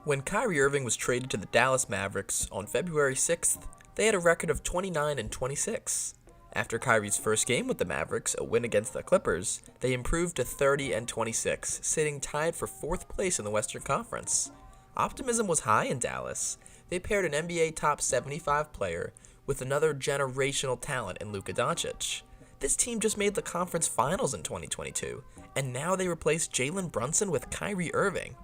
When Kyrie Irving was traded to the Dallas Mavericks on February 6th, they had a record of 29-26. After Kyrie's first game with the Mavericks, a win against the Clippers, they improved to 30-26, sitting tied for 4th place in the Western Conference. Optimism was high in Dallas. They paired an NBA top 75 player with another generational talent in Luka Doncic. This team just made the conference finals in 2022, and now they replaced Jalen Brunson with Kyrie Irving.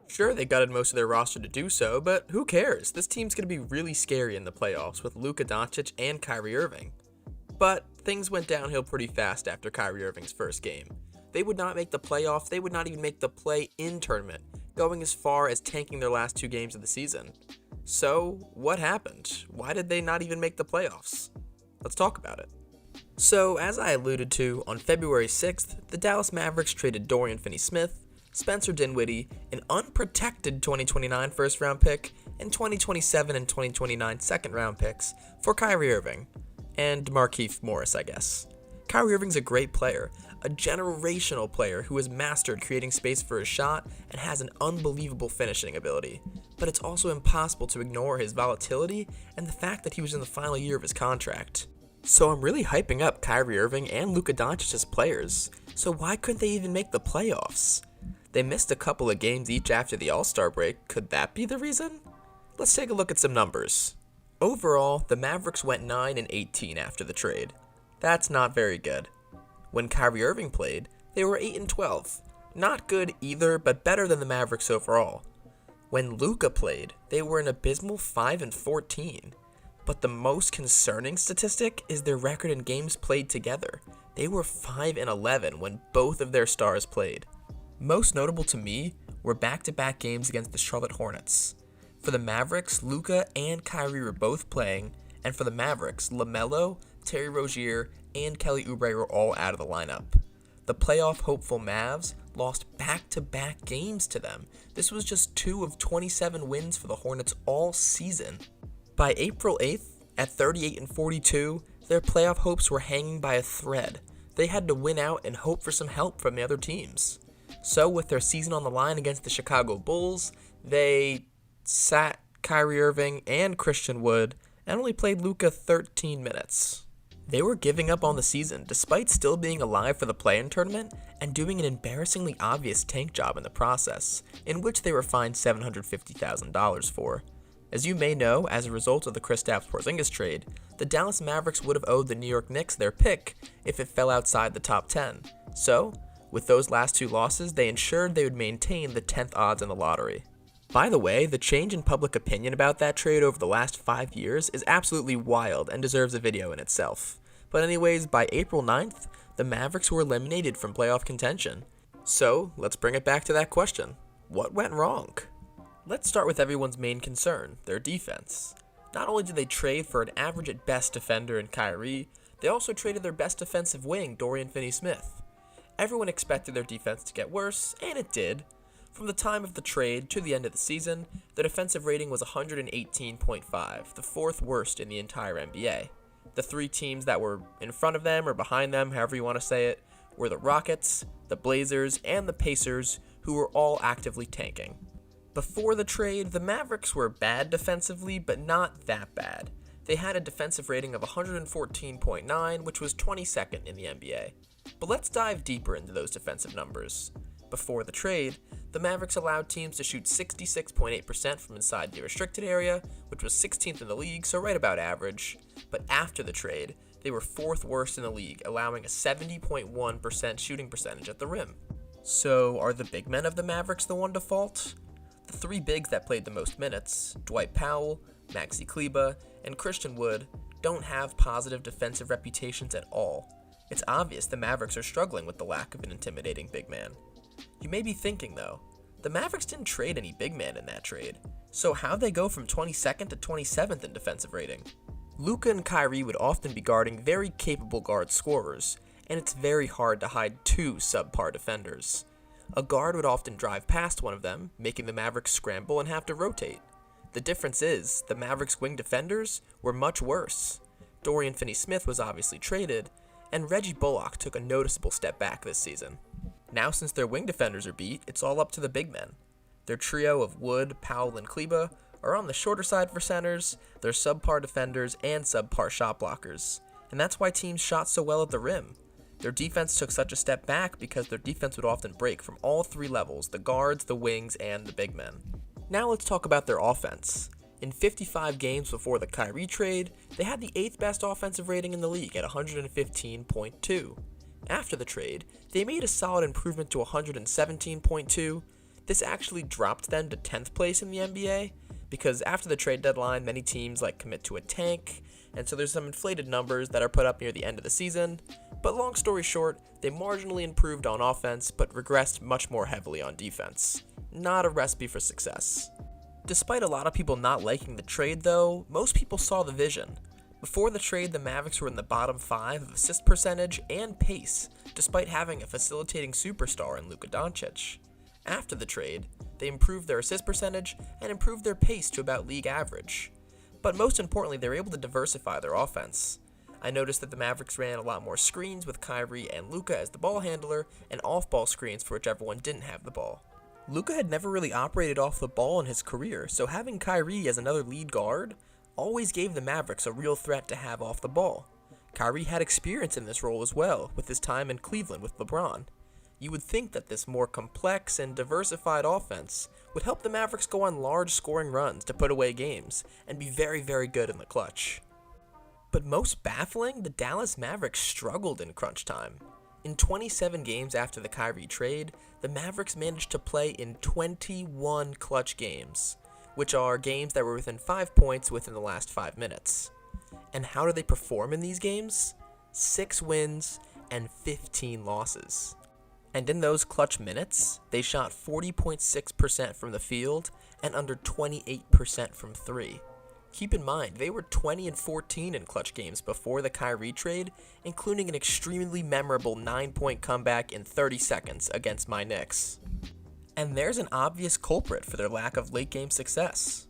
Sure, they gutted most of their roster to do so, but who cares? This team's going to be really scary in the playoffs with Luka Doncic and Kyrie Irving. But things went downhill pretty fast after Kyrie Irving's first game. They would not make the playoffs, they would not even make the play-in tournament, going as far as tanking their last 2 games of the season. So, what happened? Why did they not even make the playoffs? Let's talk about it. So, as I alluded to, on February 6th, the Dallas Mavericks traded Dorian Finney-Smith, Spencer Dinwiddie, an unprotected 2029 first-round pick, and 2027 and 2029 second-round picks for Kyrie Irving. And Markieff Morris, I guess. Kyrie Irving's a great player, a generational player who has mastered creating space for his shot and has an unbelievable finishing ability. But it's also impossible to ignore his volatility and the fact that he was in the final year of his contract. So I'm really hyping up Kyrie Irving and Luka Doncic as players. So why couldn't they even make the playoffs? They missed a couple of games each after the All-Star break. Could that be the reason? Let's take a look at some numbers. Overall, the Mavericks went 9-18 after the trade. That's not very good. When Kyrie Irving played, they were 8-12. Not good either, but better than the Mavericks overall. When Luka played, they were an abysmal 5-14. But the most concerning statistic is their record in games played together. They were 5-11 when both of their stars played. Most notable to me were back-to-back games against the Charlotte Hornets. For the Mavericks, Luka and Kyrie were both playing, and for the Mavericks, LaMelo, Terry Rozier, and Kelly Oubre were all out of the lineup. The playoff hopeful Mavs lost back-to-back games to them. This was just 2 of 27 wins for the Hornets all season. By April 8th, at 38-42, their playoff hopes were hanging by a thread. They had to win out and hope for some help from the other teams. So with their season on the line against the Chicago Bulls, they sat Kyrie Irving and Christian Wood and only played Luka 13 minutes. They were giving up on the season despite still being alive for the play-in tournament and doing an embarrassingly obvious tank job in the process, in which they were fined $750,000 for. As you may know, as a result of the Kristaps Porzingis trade, the Dallas Mavericks would have owed the New York Knicks their pick if it fell outside the top 10. So, with those last 2 losses, they ensured they would maintain the 10th odds in the lottery. By the way, the change in public opinion about that trade over the last 5 years is absolutely wild and deserves a video in itself. But anyways, by April 9th, the Mavericks were eliminated from playoff contention. So, let's bring it back to that question. What went wrong? Let's start with everyone's main concern, their defense. Not only did they trade for an average at best defender in Kyrie, they also traded their best defensive wing, Dorian Finney-Smith. Everyone expected their defense to get worse, and it did. From the time of the trade to the end of the season, the defensive rating was 118.5, the 4th worst in the entire NBA. The 3 teams that were in front of them or behind them, however you want to say it, were the Rockets, the Blazers, and the Pacers, who were all actively tanking. Before the trade, the Mavericks were bad defensively, but not that bad. They had a defensive rating of 114.9, which was 22nd in the NBA. But let's dive deeper into those defensive numbers. Before the trade, the Mavericks allowed teams to shoot 66.8% from inside the restricted area, which was 16th in the league, so right about average. But after the trade, they were 4th worst in the league, allowing a 70.1% shooting percentage at the rim. So are the big men of the Mavericks the one to fault? The 3 bigs that played the most minutes, Dwight Powell, Maxi Kleber, and Christian Wood, don't have positive defensive reputations at all. It's obvious the Mavericks are struggling with the lack of an intimidating big man. You may be thinking though, the Mavericks didn't trade any big man in that trade, so how'd they go from 22nd to 27th in defensive rating? Luka and Kyrie would often be guarding very capable guard scorers, and it's very hard to hide 2 subpar defenders. A guard would often drive past one of them, making the Mavericks scramble and have to rotate. The difference is, the Mavericks' wing defenders were much worse. Dorian Finney-Smith was obviously traded, and Reggie Bullock took a noticeable step back this season. Now since their wing defenders are beat, it's all up to the big men. Their trio of Wood, Powell, and Kleba are on the shorter side for centers, they're subpar defenders, and subpar shot blockers. And that's why teams shot so well at the rim. Their defense took such a step back because their defense would often break from all three levels, the guards, the wings, and the big men. Now let's talk about their offense. In 55 games before the Kyrie trade, they had the 8th best offensive rating in the league at 115.2. After the trade, they made a solid improvement to 117.2. This actually dropped them to 10th place in the NBA, because after the trade deadline, many teams commit to a tank, and so there's some inflated numbers that are put up near the end of the season. But long story short, they marginally improved on offense, but regressed much more heavily on defense. Not a recipe for success. Despite a lot of people not liking the trade though, most people saw the vision. Before the trade, the Mavericks were in the bottom 5 of assist percentage and pace, despite having a facilitating superstar in Luka Doncic. After the trade, they improved their assist percentage and improved their pace to about league average. But most importantly, they were able to diversify their offense. I noticed that the Mavericks ran a lot more screens with Kyrie and Luka as the ball handler, and off-ball screens for whichever one didn't have the ball. Luka had never really operated off the ball in his career, so having Kyrie as another lead guard always gave the Mavericks a real threat to have off the ball. Kyrie had experience in this role as well, with his time in Cleveland with LeBron. You would think that this more complex and diversified offense would help the Mavericks go on large scoring runs to put away games and be very, very good in the clutch. But most baffling, the Dallas Mavericks struggled in crunch time. In 27 games after the Kyrie trade, the Mavericks managed to play in 21 clutch games, which are games that were within 5 points within the last 5 minutes. And how do they perform in these games? 6 wins and 15 losses. And in those clutch minutes, they shot 40.6% from the field and under 28% from 3. Keep in mind, they were 20-14 in clutch games before the Kyrie trade, including an extremely memorable 9-point comeback in 30 seconds against my Knicks. And there's an obvious culprit for their lack of late-game success.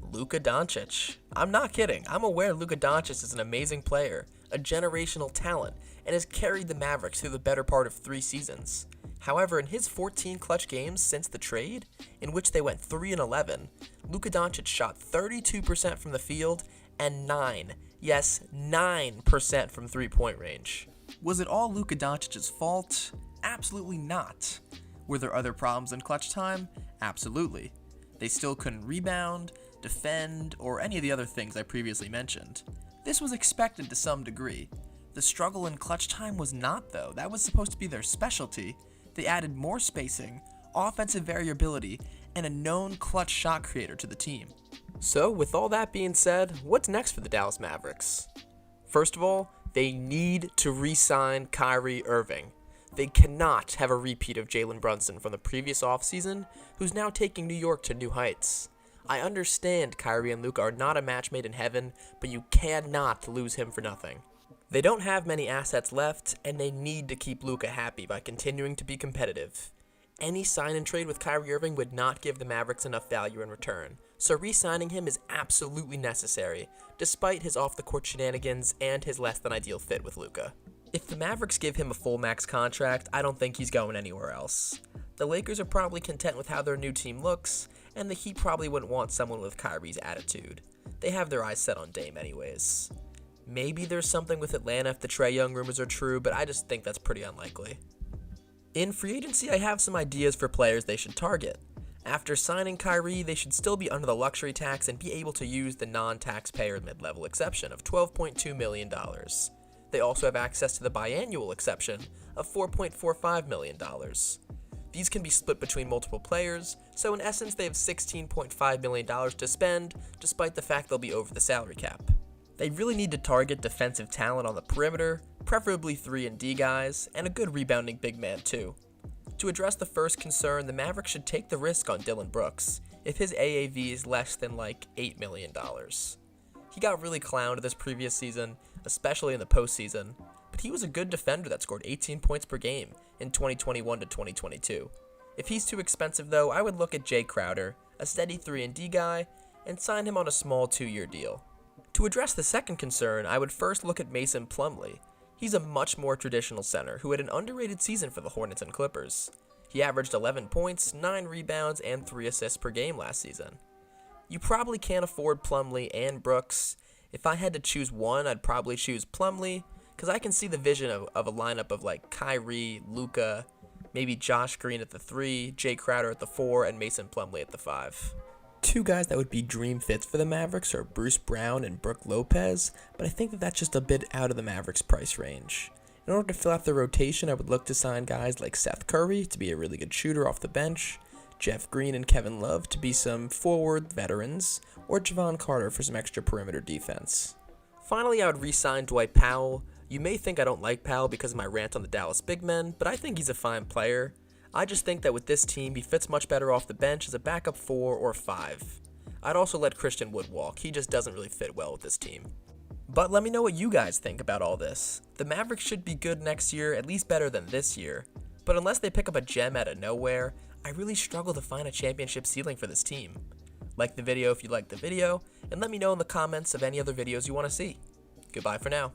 Luka Doncic. I'm not kidding. I'm aware Luka Doncic is an amazing player, a generational talent, and has carried the Mavericks through the better part of 3 seasons. However, in his 14 clutch games since the trade, in which they went 3-11, Luka Doncic shot 32% from the field and 9% from three-point range. Was it all Luka Doncic's fault? Absolutely not. Were there other problems in clutch time? Absolutely. They still couldn't rebound, defend, or any of the other things I previously mentioned. This was expected to some degree. The struggle in clutch time was not, though. That was supposed to be their specialty. They added more spacing, offensive variability, and a known clutch shot creator to the team. So, with all that being said, what's next for the Dallas Mavericks? First of all, they need to re-sign Kyrie Irving. They cannot have a repeat of Jalen Brunson from the previous offseason, who's now taking New York to new heights. I understand Kyrie and Luka are not a match made in heaven, but you cannot lose him for nothing. They don't have many assets left, and they need to keep Luka happy by continuing to be competitive. Any sign and trade with Kyrie Irving would not give the Mavericks enough value in return, so re-signing him is absolutely necessary, despite his off-the-court shenanigans and his less-than-ideal fit with Luka. If the Mavericks give him a full max contract, I don't think he's going anywhere else. The Lakers are probably content with how their new team looks, and the Heat probably wouldn't want someone with Kyrie's attitude. They have their eyes set on Dame anyways. Maybe there's something with Atlanta if the Trae Young rumors are true, but I just think that's pretty unlikely. In free agency, I have some ideas for players they should target. After signing Kyrie, they should still be under the luxury tax and be able to use the non-taxpayer mid-level exception of $12.2 million. They also have access to the biannual exception of $4.45 million. These can be split between multiple players, so in essence they have $16.5 million to spend, despite the fact they'll be over the salary cap. They really need to target defensive talent on the perimeter, preferably 3-and-D guys, and a good rebounding big man too. To address the first concern, the Mavericks should take the risk on Dillon Brooks, if his AAV is less than $8 million. He got really clowned this previous season, especially in the postseason, but he was a good defender that scored 18 points per game in 2021 to 2022. If he's too expensive though, I would look at Jay Crowder, a steady 3-and-D guy, and sign him on a small 2-year deal. To address the second concern, I would first look at Mason Plumlee. He's a much more traditional center who had an underrated season for the Hornets and Clippers. He averaged 11 points, 9 rebounds, and 3 assists per game last season. You probably can't afford Plumlee and Brooks. If I had to choose one, I'd probably choose Plumlee, because I can see the vision of a lineup of like Kyrie, Luka, maybe Josh Green at the 3, Jay Crowder at the 4, and Mason Plumlee at the 5. Two guys that would be dream fits for the Mavericks are Bruce Brown and Brook Lopez, but I think that that's just a bit out of the Mavericks' price range. In order to fill out the rotation, I would look to sign guys like Seth Curry to be a really good shooter off the bench, Jeff Green and Kevin Love to be some forward veterans, or Javon Carter for some extra perimeter defense. Finally, I would re-sign Dwight Powell. You may think I don't like Powell because of my rant on the Dallas big men, but I think he's a fine player. I just think that with this team, he fits much better off the bench as a backup 4 or 5. I'd also let Christian Wood walk. He just doesn't really fit well with this team. But let me know what you guys think about all this. The Mavericks should be good next year, at least better than this year. But unless they pick up a gem out of nowhere, I really struggle to find a championship ceiling for this team. Like the video if you liked the video, and let me know in the comments of any other videos you want to see. Goodbye for now.